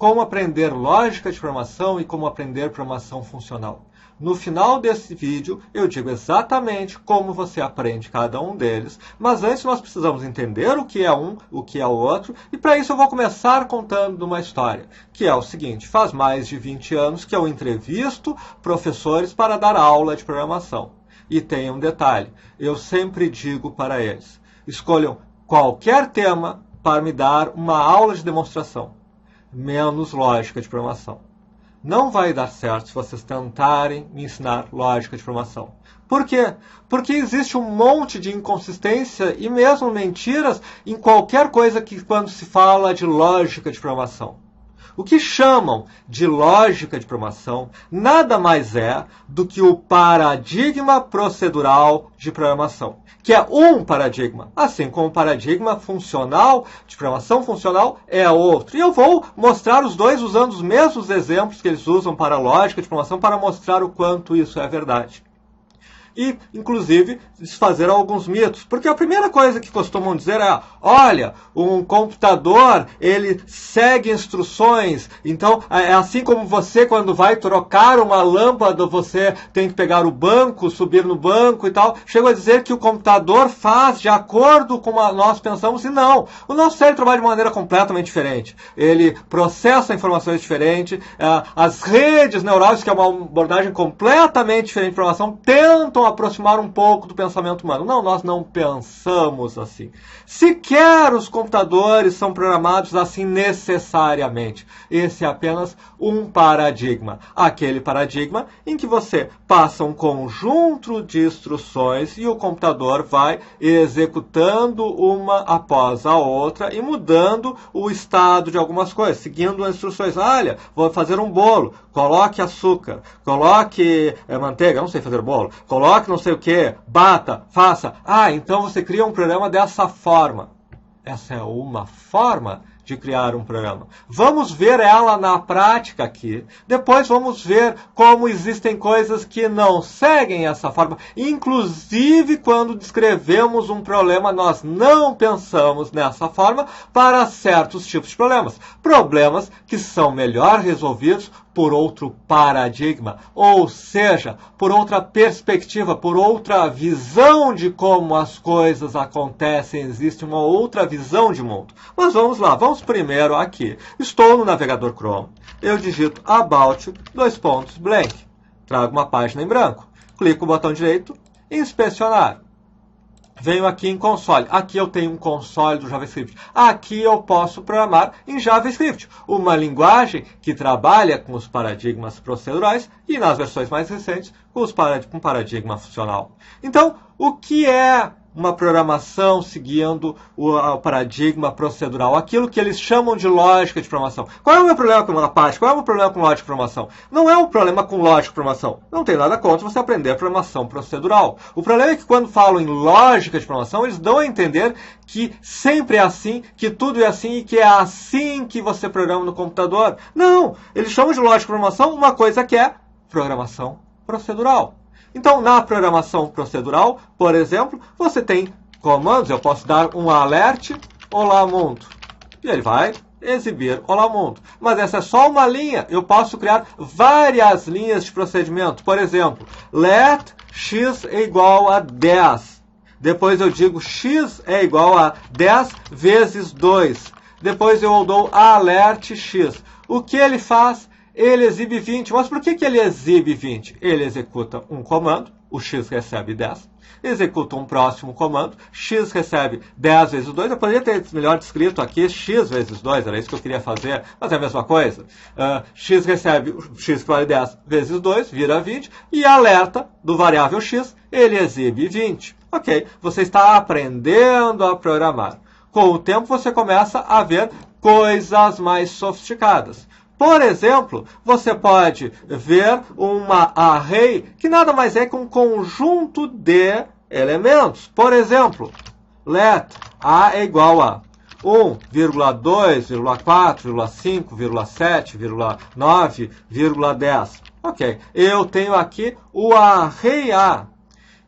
como aprender lógica de programação e como aprender programação funcional. No final desse vídeo, eu digo exatamente como você aprende cada um deles, mas antes nós precisamos entender o que é um, o que é o outro, e para isso eu vou começar contando uma história, que é o seguinte: faz mais de 20 anos que eu entrevisto professores para dar aula de programação. E tem um detalhe, eu sempre digo para eles: escolham qualquer tema para me dar uma aula de demonstração, menos lógica de programação. Não vai dar certo se vocês tentarem me ensinar lógica de programação. Por quê? Porque existe um monte de inconsistência e mesmo mentiras em qualquer coisa que quando se fala de lógica de programação. O que chamam de lógica de programação nada mais é do que o paradigma procedural de programação, que é um paradigma, assim como o paradigma funcional de programação funcional é outro. E eu vou mostrar os dois usando os mesmos exemplos que eles usam para a lógica de programação para mostrar o quanto isso é verdade. E, inclusive, desfazer alguns mitos. Porque a primeira coisa que costumam dizer é: olha, um computador, ele segue instruções. Então, é assim como você, quando vai trocar uma lâmpada, você tem que pegar o banco, subir no banco e tal. Chego a dizer que o computador faz de acordo com nós pensamos, e não. O nosso cérebro trabalha de maneira completamente diferente. Ele processa informações diferentes. As redes neurais, que é uma abordagem completamente diferente de programação, tentam aproximar um pouco do pensamento humano. Não, nós não pensamos assim. Sequer os computadores são programados assim necessariamente. Esse é apenas um paradigma. Aquele paradigma em que você passa um conjunto de instruções e o computador vai executando uma após a outra e mudando o estado de algumas coisas, seguindo as instruções. Olha, vou fazer um bolo, coloque açúcar, coloque manteiga, não sei fazer bolo, coloque não sei o que, bata, faça. Então você cria um programa dessa forma. Essa é uma forma de criar um programa. Vamos ver ela na prática aqui. Depois vamos ver como existem coisas que não seguem essa forma. Inclusive, quando descrevemos um problema, nós não pensamos nessa forma para certos tipos de problemas. Problemas que são melhor resolvidos por outro paradigma, ou seja, por outra perspectiva, por outra visão de como as coisas acontecem. Existe uma outra visão de mundo. Mas vamos lá, vamos primeiro aqui. Estou no navegador Chrome, eu digito about, blank, trago uma página em branco, clico o botão direito, inspecionar. Venho aqui em console. Aqui eu tenho um console do JavaScript. Aqui eu posso programar em JavaScript, uma linguagem que trabalha com os paradigmas procedurais e, nas versões mais recentes, com paradigma funcional. Então, o que é uma programação seguindo o paradigma procedural? Aquilo que eles chamam de lógica de programação. Qual é o meu problema com Apache? Qual é o meu problema com lógica de programação? Não é um problema com lógica de programação. Não tem nada contra você aprender programação procedural. O problema é que quando falam em lógica de programação, eles dão a entender que sempre é assim, que tudo é assim e que é assim que você programa no computador. Não! Eles chamam de lógica de programação uma coisa que é programação procedural. Então, na programação procedural, por exemplo, você tem comandos. Eu posso dar um alert, olá mundo, e ele vai exibir olá mundo. Mas essa é só uma linha. Eu posso criar várias linhas de procedimento. Por exemplo, let x é igual a 10. Depois eu digo x é igual a 10 vezes 2. Depois eu dou alert x. O que ele faz? Ele exibe 20. Mas por que ele exibe 20? Ele executa um comando, o x recebe 10. Executa um próximo comando, x recebe 10 vezes 2. Eu poderia ter melhor descrito aqui x vezes 2, era isso que eu queria fazer, mas é a mesma coisa. X recebe, x que vale 10 vezes 2, vira 20, e alerta do variável x, ele exibe 20. Ok, você está aprendendo a programar. Com o tempo você começa a ver coisas mais sofisticadas. Por exemplo, você pode ver uma array que nada mais é que um conjunto de elementos. Por exemplo, let a é igual a 1,2,4,5,7,9,10. Ok, eu tenho aqui o array A.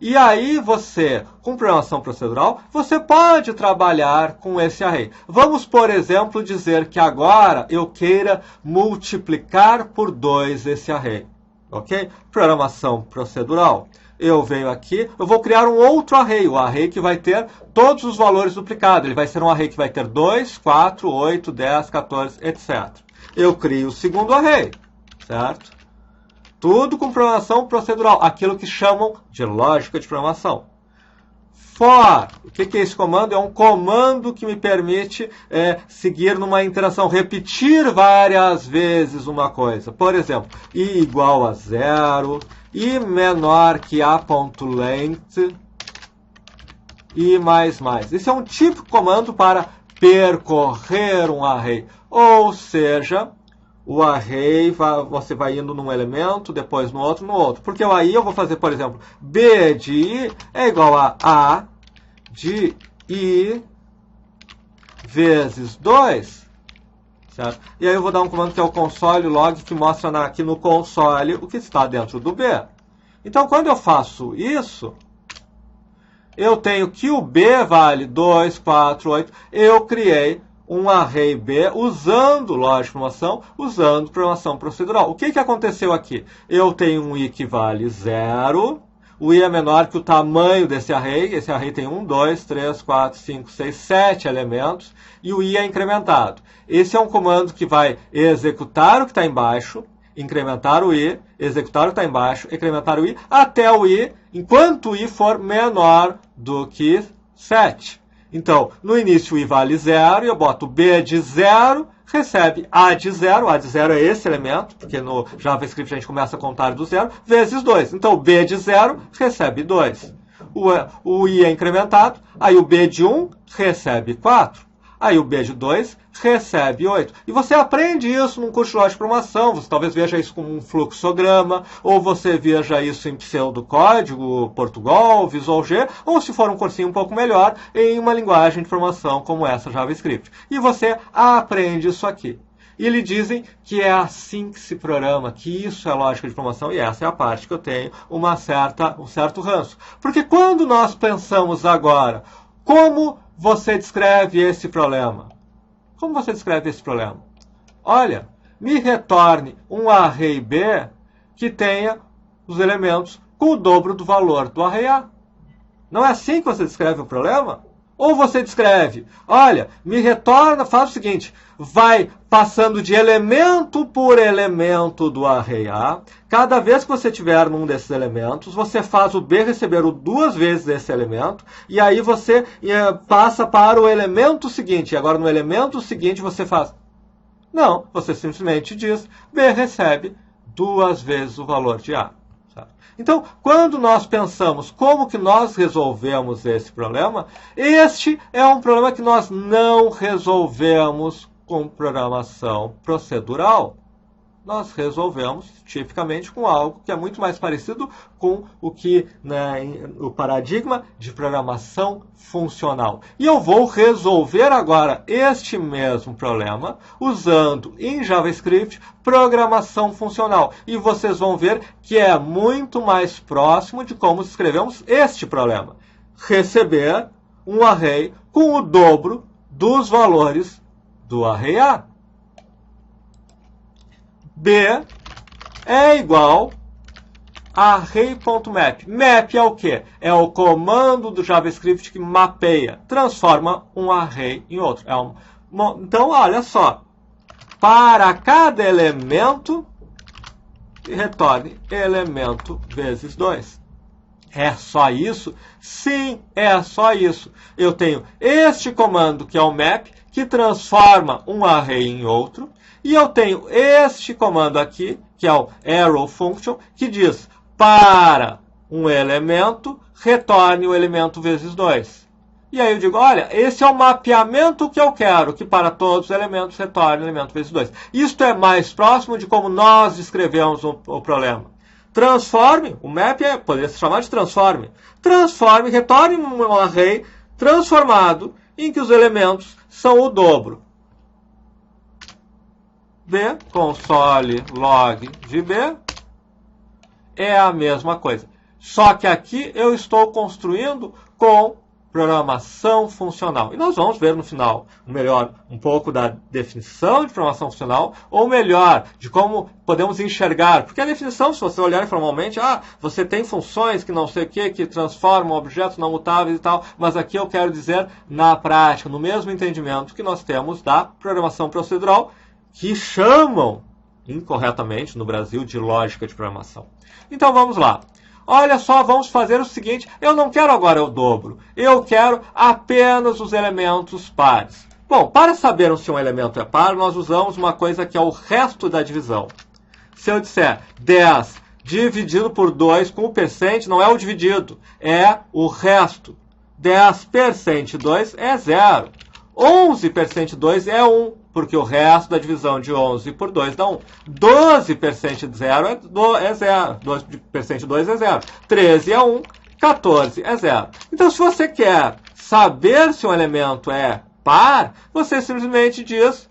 E aí você, com programação procedural, você pode trabalhar com esse array. Vamos, por exemplo, dizer que agora eu queira multiplicar por 2 esse array. Ok? Programação procedural. Eu venho aqui, eu vou criar um outro array, o array que vai ter todos os valores duplicados. Ele vai ser um array que vai ter 2, 4, 8, 10, 14, etc. Eu crio o segundo array, certo? Tudo com programação procedural, aquilo que chamam de lógica de programação. For, o que é esse comando? É um comando que me permite seguir numa interação, repetir várias vezes uma coisa. Por exemplo, i igual a 0, i menor que a.length, i mais. Esse é um típico comando para percorrer um array. Ou seja, o array, você vai indo num elemento, depois no outro. Porque aí eu vou fazer, por exemplo, b de i é igual a de i vezes 2. Certo? E aí eu vou dar um comando que é o console log, que mostra aqui no console o que está dentro do b. Então, quando eu faço isso, eu tenho que o b vale 2, 4, 8. Eu criei um array B usando lógica de programação, usando programação procedural. O que aconteceu aqui? Eu tenho um i que vale 0, o i é menor que o tamanho desse array, esse array tem 1, 2, 3, 4, 5, 6, 7 elementos, e o i é incrementado. Esse é um comando que vai executar o que está embaixo, incrementar o i, executar o que está embaixo, incrementar o i, até o i, enquanto o i for menor do que 7. Então, no início o i vale 0, eu boto b de 0, recebe a de 0 é esse elemento, porque no JavaScript a gente começa a contar do 0, vezes 2. Então, b de 0 recebe 2. O i é incrementado, aí o b de 1 recebe 4. Aí o b de 2 recebe 8. E você aprende isso num curso de lógica de programação. Você talvez veja isso como um fluxograma, ou você veja isso em pseudocódigo, Portugal, Visual G, ou se for um cursinho um pouco melhor, em uma linguagem de programação como essa, JavaScript. E você aprende isso aqui. E lhe dizem que é assim que se programa, que isso é lógica de programação, e essa é a parte que eu tenho um certo ranço. Porque quando nós pensamos agora, como você descreve esse problema? Como você descreve esse problema? Olha, me retorne um array B que tenha os elementos com o dobro do valor do array A. Não é assim que você descreve o problema? Ou você descreve, olha, me retorna, faz o seguinte, vai passando de elemento por elemento do array A. Cada vez que você tiver num desses elementos, você faz o B receber o 2 vezes esse elemento, e aí você passa para o elemento seguinte. Agora, no elemento seguinte, você faz... Não, você simplesmente diz, B recebe 2 vezes o valor de A. Então, quando nós pensamos como que nós resolvemos esse problema, este é um problema que nós não resolvemos com programação procedural. Nós resolvemos tipicamente com algo que é muito mais parecido com o que o paradigma de programação funcional. E eu vou resolver agora este mesmo problema usando em JavaScript programação funcional. E vocês vão ver que é muito mais próximo de como escrevemos este problema. Receber um array com o dobro dos valores do array A. B é igual a array.map. Map é o quê? É o comando do JavaScript que mapeia, transforma um array em outro. Então, olha só. Para cada elemento, retorne elemento vezes 2. É só isso? Sim, é só isso. Eu tenho este comando, que é o map, que transforma um array em outro. E eu tenho este comando aqui, que é o arrow function, que diz para um elemento, retorne o elemento vezes 2. E aí eu digo, olha, esse é o mapeamento que eu quero, que para todos os elementos retorne o elemento vezes 2. Isto é mais próximo de como nós descrevemos o problema. Transforme, o map poderia se chamar de transforme. Transforme, retorne um array transformado em que os elementos são o dobro. B, console log de B, é a mesma coisa. Só que aqui eu estou construindo com programação funcional. E nós vamos ver no final, melhor, um pouco da definição de programação funcional, ou melhor, de como podemos enxergar. Porque a definição, se você olhar informalmente, você tem funções que não sei o que transformam objetos não mutáveis e tal, mas aqui eu quero dizer na prática, no mesmo entendimento que nós temos da programação procedural, que chamam, incorretamente no Brasil, de lógica de programação. Então vamos lá. Olha só, vamos fazer o seguinte, eu não quero agora o dobro, eu quero apenas os elementos pares. Bom, para saber se um elemento é par, nós usamos uma coisa que é o resto da divisão. Se eu disser 10 dividido por 2 com o percente, não é o dividido, é o resto. 10 percente 2 é 0. 11 percente 2 é 1, porque o resto da divisão de 11 por 2 dá 1. 12 percente 0 é 0. 12 percente 2 é 0. 13 é 1. 14 é 0. Então, se você quer saber se um elemento é par, você simplesmente diz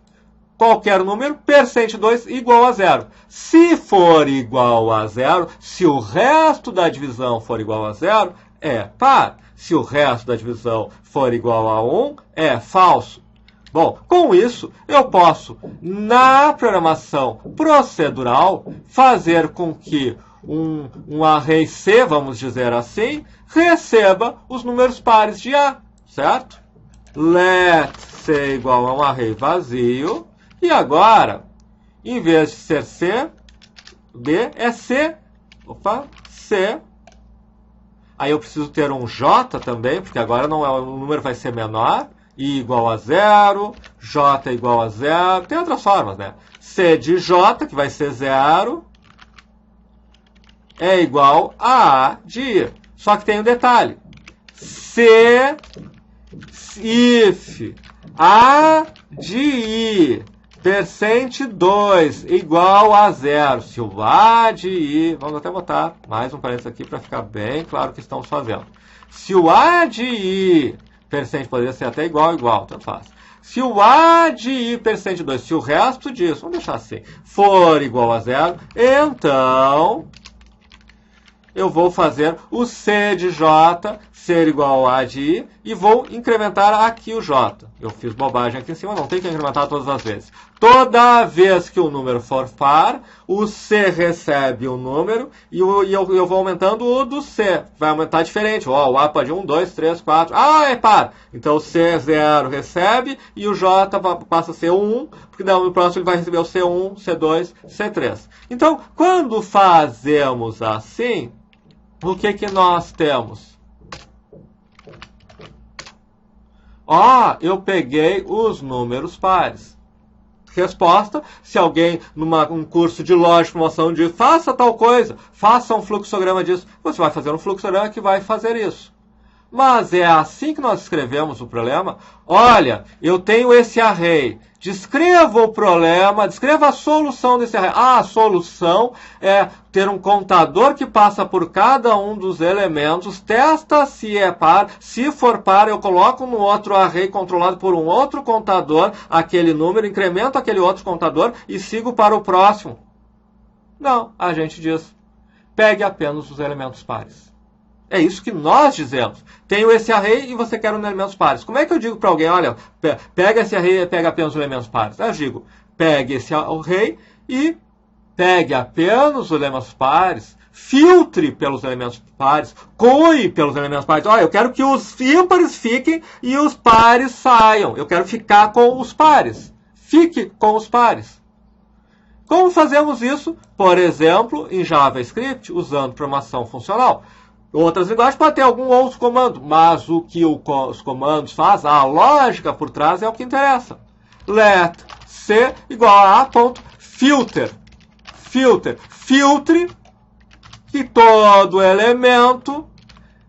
qualquer número, percente 2 igual a 0. Se for igual a 0, se o resto da divisão for igual a 0, é par. Se o resto da divisão for igual a 1, é falso. Bom, com isso, eu posso, na programação procedural, fazer com que um array C, vamos dizer assim, receba os números pares de A, certo? Let C igual a um array vazio. E agora, em vez de ser C, B é C. Opa, C. Aí eu preciso ter um J também, porque agora não é, o número vai ser menor. I igual a 0, J igual a 0. Tem outras formas, né? C de J, que vai ser 0, é igual a A de I. Só que tem um detalhe. C, if A de I, percente 2 igual a 0. Se o A de I, vamos até botar mais um parênteses aqui para ficar bem claro o que estamos fazendo. Se o A de I, percente poderia ser até igual, tanto faz. Se o A de I, percente 2, se o resto disso, vamos deixar assim, for igual a 0, então eu vou fazer o C de J ser igual a de I e vou incrementar aqui o J. Eu fiz bobagem aqui em cima, não tem que incrementar todas as vezes. Toda vez que o número for par, o C recebe o número e eu vou aumentando o do C. Vai aumentar diferente. O A pode 1, 2, 3, 4. É par. Então o C0 recebe e o J passa a ser o 1, porque no próximo ele vai receber o C1, C2, C3. Então, quando fazemos assim, o que nós temos? Eu peguei os números pares. Resposta, se alguém num curso de lógica de promoção diz, faça tal coisa, faça um fluxograma disso, você vai fazer um fluxograma que vai fazer isso. Mas é assim que nós escrevemos o problema. Olha, eu tenho esse array. Descreva o problema, descreva a solução desse array. A solução é ter um contador que passa por cada um dos elementos, testa se é par. Se for par, eu coloco no outro array controlado por um outro contador aquele número, incremento aquele outro contador e sigo para o próximo. Não, a gente diz, pegue apenas os elementos pares. É isso que nós dizemos. Tenho esse array e você quer os elementos pares. Como é que eu digo para alguém, olha, pega esse array e pega apenas os elementos pares? Eu digo, pegue esse array e pegue apenas os elementos pares, filtre pelos elementos pares, coe pelos elementos pares. Olha, eu quero que os ímpares fiquem e os pares saiam. Eu quero ficar com os pares. Fique com os pares. Como fazemos isso? Por exemplo, em JavaScript, usando programação funcional. Outras linguagens podem ter algum outro comando, mas o que os comandos fazem, a lógica por trás é o que interessa. Let C igual a A.filter. Filtre que todo elemento,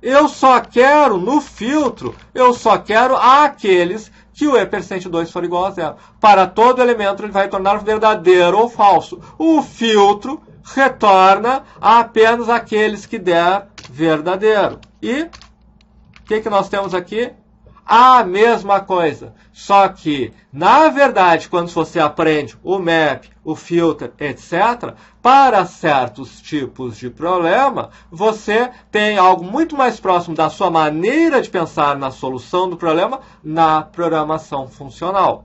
eu só quero, no filtro, eu só quero aqueles que o E% 2 for igual a 0. Para todo elemento ele vai tornar verdadeiro ou falso. O filtro retorna apenas aqueles que der verdadeiro. E o que nós temos aqui? a mesma coisa. Só que, na verdade, quando você aprende o map, o filter, etc., para certos tipos de problema, você tem algo muito mais próximo da sua maneira de pensar na solução do problema na programação funcional.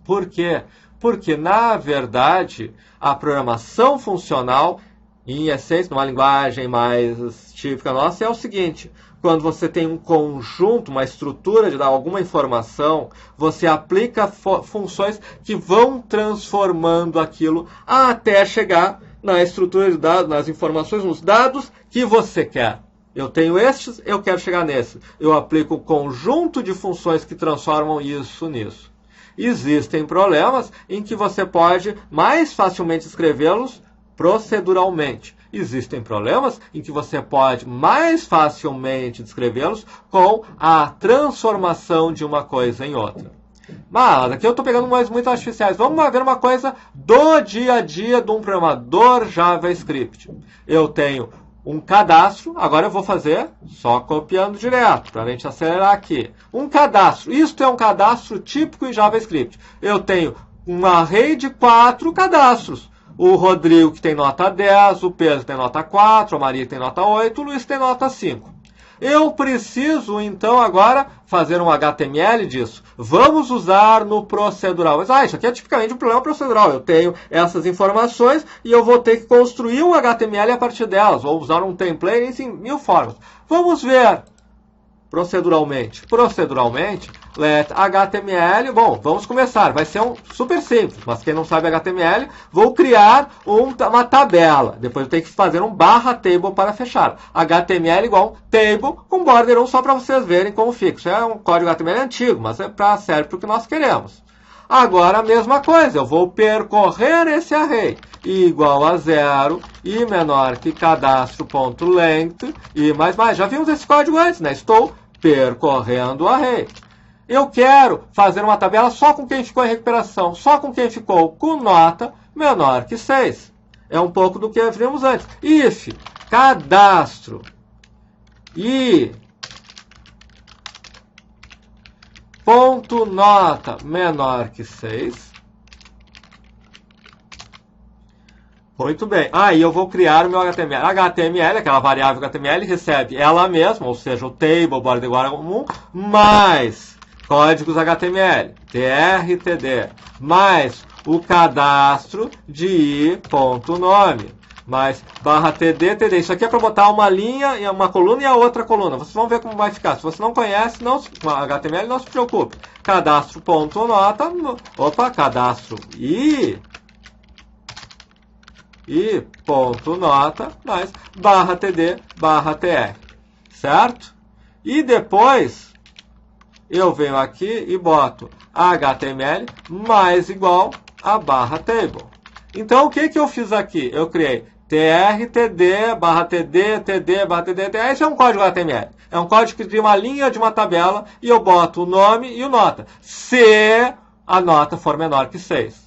Por quê? Porque, na verdade, a programação funcional, em essência, numa linguagem mais típica nossa, é o seguinte: quando você tem um conjunto, uma estrutura de dar alguma informação, você aplica funções que vão transformando aquilo até chegar na estrutura de dados, nas informações, nos dados que você quer. Eu tenho estes, eu quero chegar nesse. Eu aplico um conjunto de funções que transformam isso nisso. Existem problemas em que você pode mais facilmente escrevê-los proceduralmente. Existem problemas em que você pode mais facilmente descrevê-los com a transformação de uma coisa em outra. Mas aqui eu estou pegando coisas muito artificiais. Vamos ver uma coisa do dia a dia de um programador JavaScript. Eu tenho um cadastro, agora eu vou fazer só copiando direto, para a gente acelerar aqui. Um cadastro, isto é um cadastro típico em JavaScript. Eu tenho um array de 4 cadastros. O Rodrigo que tem nota 10, o Pedro que tem nota 4, a Maria que tem nota 8, o Luiz que tem nota 5. Eu preciso, então, agora fazer um HTML disso. Vamos usar no procedural. Mas, isso aqui é tipicamente um problema procedural. Eu tenho essas informações e eu vou ter que construir um HTML a partir delas. Ou usar um template, enfim, 1000 formas. Vamos ver proceduralmente. Proceduralmente, let HTML. Bom, vamos começar. Vai ser super simples, mas quem não sabe HTML, vou criar uma tabela. Depois eu tenho que fazer um barra table para fechar. HTML igual table com border 1, só para vocês verem como fica. Isso é um código HTML antigo, mas serve para o que nós queremos. Agora a mesma coisa, eu vou percorrer esse array igual a 0 e menor que cadastro.length e mais. Já vimos esse código antes, né? Estou percorrendo o array. Eu quero fazer uma tabela só com quem ficou em recuperação, só com quem ficou com nota menor que 6. É um pouco do que vimos antes. If cadastro e ponto nota menor que 6. Muito bem. Aí eu vou criar o meu HTML. HTML, aquela variável HTML, recebe ela mesma, ou seja, o table, border igual a 1, mais códigos HTML, trtd, mais o cadastro de i.nome, mais barra td. Isso aqui é para botar uma linha, e uma coluna e a outra coluna. Vocês vão ver como vai ficar. Se você não conhece, HTML, não se preocupe. Cadastro.nota, cadastro i ponto nota mais barra td barra tr, certo? E depois eu venho aqui e boto HTML mais igual a barra table. Então o que eu fiz aqui? Eu criei trtd barra td, td barra td, tr. Esse é um código HTML. É um código que cria uma linha de uma tabela e eu boto o nome e o nota, se a nota for menor que 6.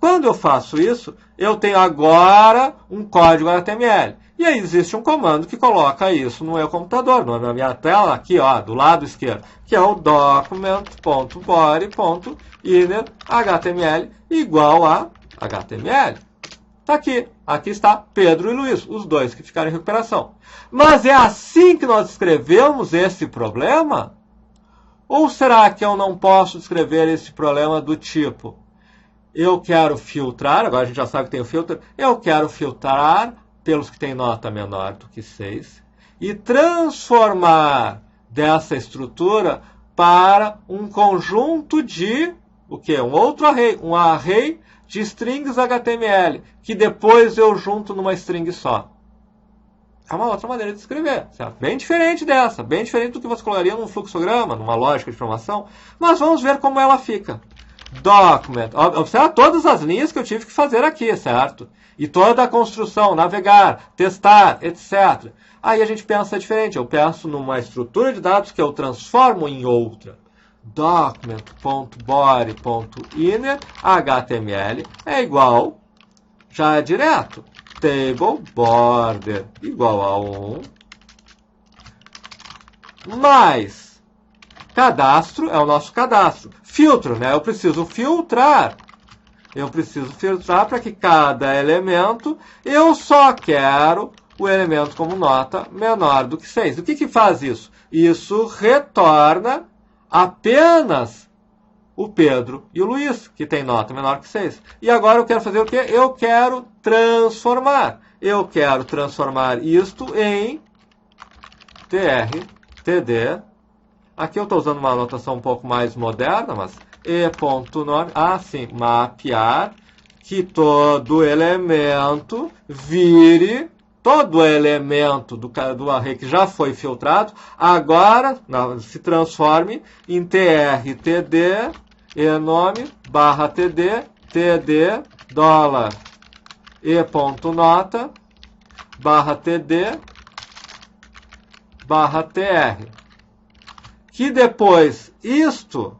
Quando eu faço isso, eu tenho agora um código HTML. E aí existe um comando que coloca isso no meu computador, na minha tela, aqui, ó, do lado esquerdo, que é o document.body.inner HTML igual a HTML. Está aqui. Aqui está Pedro e Luiz, os dois que ficaram em recuperação. Mas é assim que nós escrevemos esse problema? Ou será que eu não posso escrever esse problema do tipo: eu quero filtrar, agora a gente já sabe que tem o filter, eu quero filtrar pelos que têm nota menor do que 6 e transformar dessa estrutura para um conjunto de, o quê? Um outro array, um array de strings HTML, que depois eu junto numa string só. É uma outra maneira de escrever, certo? Bem diferente dessa, bem diferente do que você colocaria num fluxograma, numa lógica de informação, mas vamos ver como ela fica. Document. Observa todas as linhas que eu tive que fazer aqui, certo? E toda a construção, navegar, testar, etc. Aí a gente pensa diferente. Eu penso numa estrutura de dados que eu transformo em outra. Document.body.inner HTML é igual, já é direto, table border igual a 1, mais Cadastro é o nosso cadastro. Filtro, né? Eu preciso filtrar. Eu preciso filtrar para que cada elemento, eu só quero o elemento como nota menor do que 6. O que faz isso? Isso retorna apenas o Pedro e o Luiz, que tem nota menor que 6. E agora eu quero fazer o quê? Eu quero transformar. Eu quero transformar isto em TR, TD. Aqui eu estou usando uma anotação um pouco mais moderna, mas e.norm, sim, mapear, que todo elemento vire, todo elemento do array que já foi filtrado, agora se transforme em tr, td, enome, barra td, td, dólar, e.nota, barra td, barra tr. Que depois isto,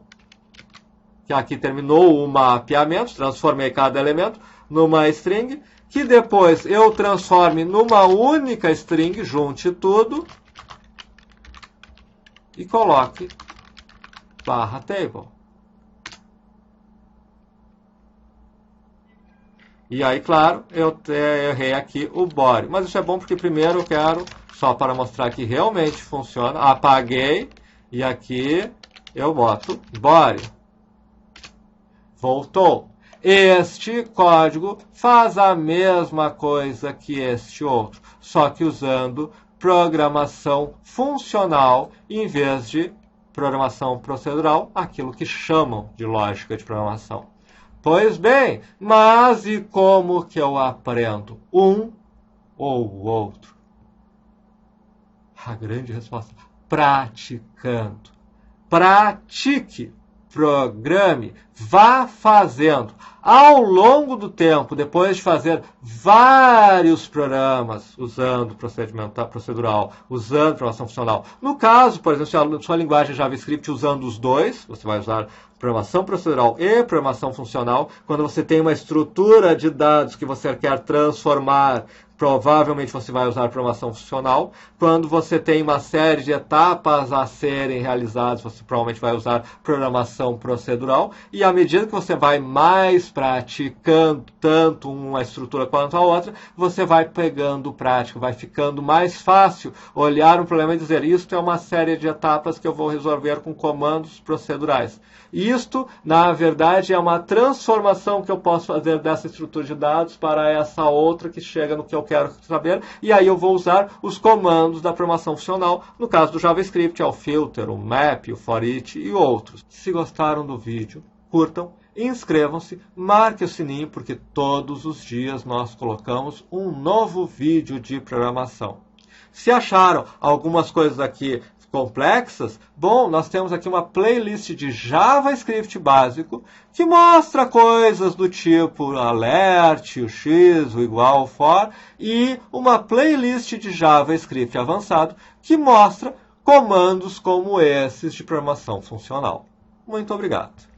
que aqui terminou o mapeamento, transformei cada elemento numa string, que depois eu transforme numa única string, junte tudo e coloque barra table. E aí, claro, eu errei aqui o body. Mas isso é bom porque primeiro eu quero, só para mostrar que realmente funciona, apaguei e aqui eu boto body. Voltou. Este código faz a mesma coisa que este outro, só que usando programação funcional em vez de programação procedural, aquilo que chamam de lógica de programação. Pois bem, mas e como que eu aprendo um ou o outro? A grande resposta: praticando. Pratique. Programe, vá fazendo. Ao longo do tempo, depois de fazer vários programas usando procedimento procedural, usando programação funcional. No caso, por exemplo, sua linguagem JavaScript usando os dois, você vai usar programação procedural e programação funcional. Quando você tem uma estrutura de dados que você quer transformar, provavelmente você vai usar programação funcional. Quando você tem uma série de etapas a serem realizadas, você provavelmente vai usar programação procedural. E à medida que você vai mais praticando tanto uma estrutura quanto a outra, você vai pegando prática, vai ficando mais fácil olhar um problema e dizer: isto é uma série de etapas que eu vou resolver com comandos procedurais. Isto, na verdade, é uma transformação que eu posso fazer dessa estrutura de dados para essa outra que chega no que eu quero saber, e aí eu vou usar os comandos da programação funcional. No caso do JavaScript, é o filter, o map, o foreach e outros. Se gostaram do vídeo, curtam, inscrevam-se, marquem o sininho, porque todos os dias nós colocamos um novo vídeo de programação. Se acharam algumas coisas aqui complexas, bom, nós temos aqui uma playlist de JavaScript básico que mostra coisas do tipo alert, o x, o igual, o for, e uma playlist de JavaScript avançado que mostra comandos como esses de programação funcional. Muito obrigado.